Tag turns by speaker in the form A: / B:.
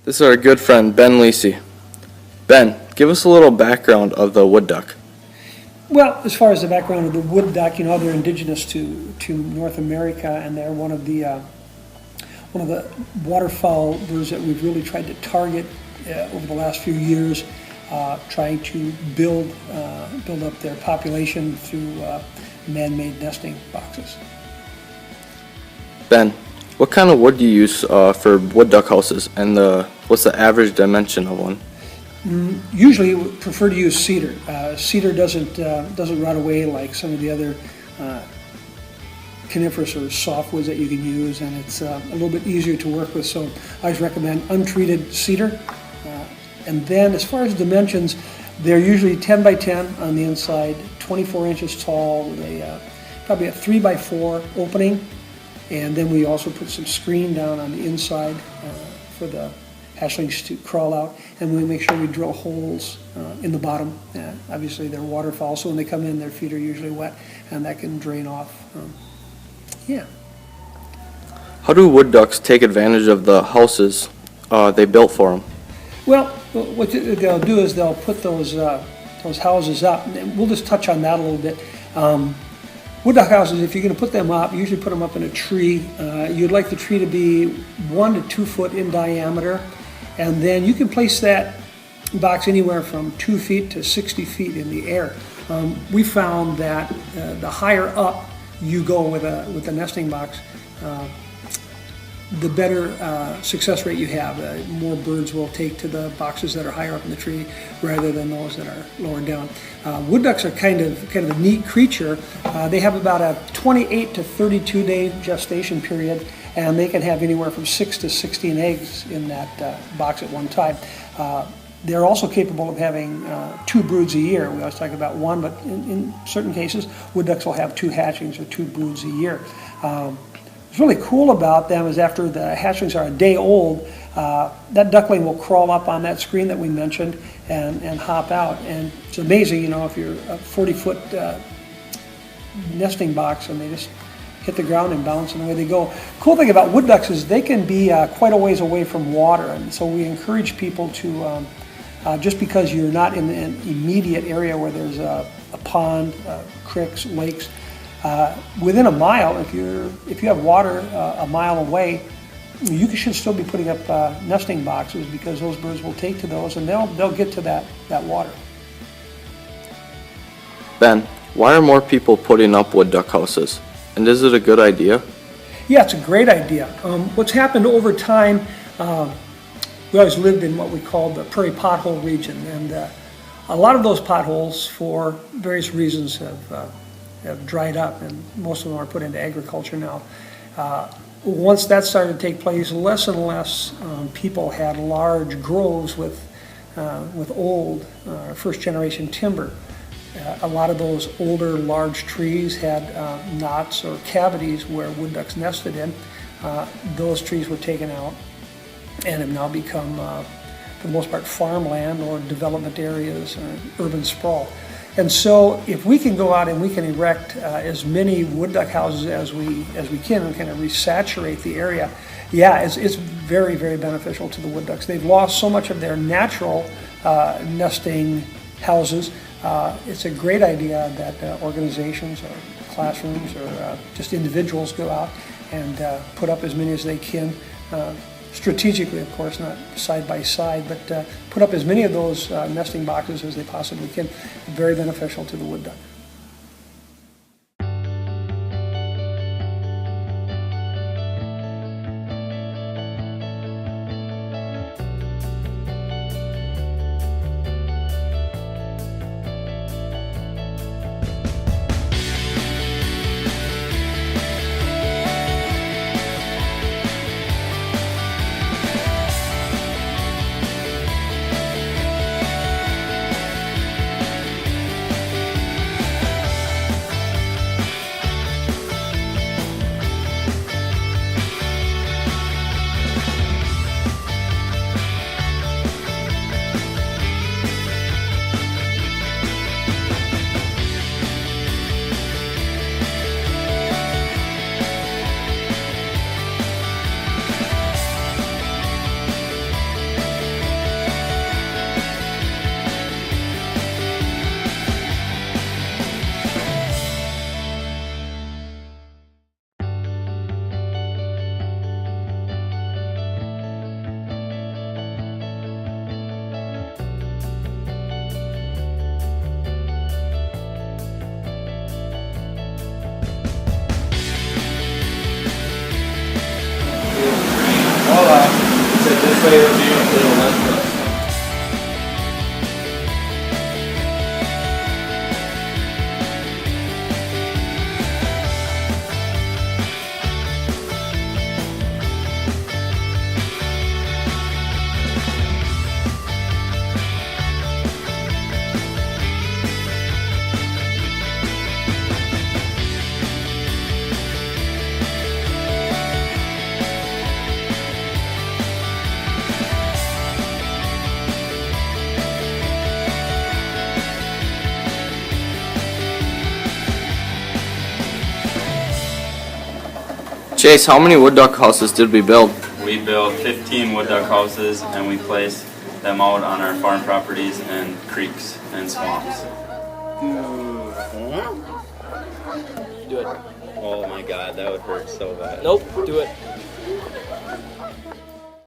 A: This is our good friend, Ben Lisi. Ben, give us a little background of the wood duck.
B: Well, as far as the background of the wood duck, they're indigenous to North America, and they're one of the waterfowl birds that we've really tried to target over the last few years, trying to build up their population through man-made nesting boxes.
A: Ben, what kind of wood do you use for wood duck houses, and what's the average dimension of one?
B: Usually, we prefer to use cedar. Cedar doesn't rot away like some of the other coniferous or softwoods that you can use, and it's a little bit easier to work with. So I always recommend untreated cedar. And then, as far as dimensions, they're usually 10 by 10 on the inside, 24 inches tall, with probably a 3 by 4 opening. And then we also put some screen down on the inside for the hatchlings to crawl out, and we make sure we drill holes in the bottom. Obviously, they're waterfowl, so when they come in, their feet are usually wet, and that can drain off.
A: How do wood ducks take advantage of the houses they built for them?
B: Well, what they'll do is they'll put those houses up, and we'll just touch on that a little bit. Wood duck houses, if you're going to put them up, you usually put them up in a tree. You'd like the tree to be 1 to 2 foot in diameter, and then you can place that box anywhere from 2 feet to 60 feet in the air. We found that the higher up you go with a nesting box, the better success rate you have. More birds will take to the boxes that are higher up in the tree rather than those that are lower down. Wood ducks are kind of a neat creature. They have about a 28 to 32 day gestation period, and they can have anywhere from 6 to 16 eggs in that box at one time. They're also capable of having 2 broods a year. We always talk about 1, but in certain cases, wood ducks will have 2 hatchlings or 2 broods a year. What's really cool about them is after the hatchlings are a day old, that duckling will crawl up on that screen that we mentioned and hop out. And it's amazing, if you're a 40-foot nesting box and they just hit the ground and bounce and away they go. Cool thing about wood ducks is they can be quite a ways away from water, and so we encourage people to, just because you're not in an immediate area where there's a pond, creeks, lakes, within a mile, if you have water a mile away, you should still be putting up nesting boxes, because those birds will take to those and they'll get to that water.
A: Ben, why are more people putting up wood duck houses? And is it a good idea?
B: Yeah, it's a great idea. What's happened over time, we always lived in what we call the prairie pothole region, and a lot of those potholes, for various reasons, have dried up, and most of them are put into agriculture now. Once that started to take place, less and less people had large groves with old first-generation timber. A lot of those older large trees had knots or cavities where wood ducks nested in. Those trees were taken out and have now become, for the most part, farmland or development areas, urban sprawl. And so if we can go out and we can erect as many wood duck houses as we can and kind of resaturate the area, it's very, very beneficial to the wood ducks. They've lost so much of their natural nesting houses. It's a great idea that organizations or classrooms or just individuals go out and put up as many as they can, strategically, of course, not side by side, but put up as many of those nesting boxes as they possibly can. Very beneficial to the wood duck.
A: way to be a little less. Chase, how many wood duck houses did we build?
C: We built 15 wood duck houses and we placed them out on our farm properties and creeks and swamps.
D: Do it.
C: Oh my god, that would hurt so bad.
D: Nope, do it.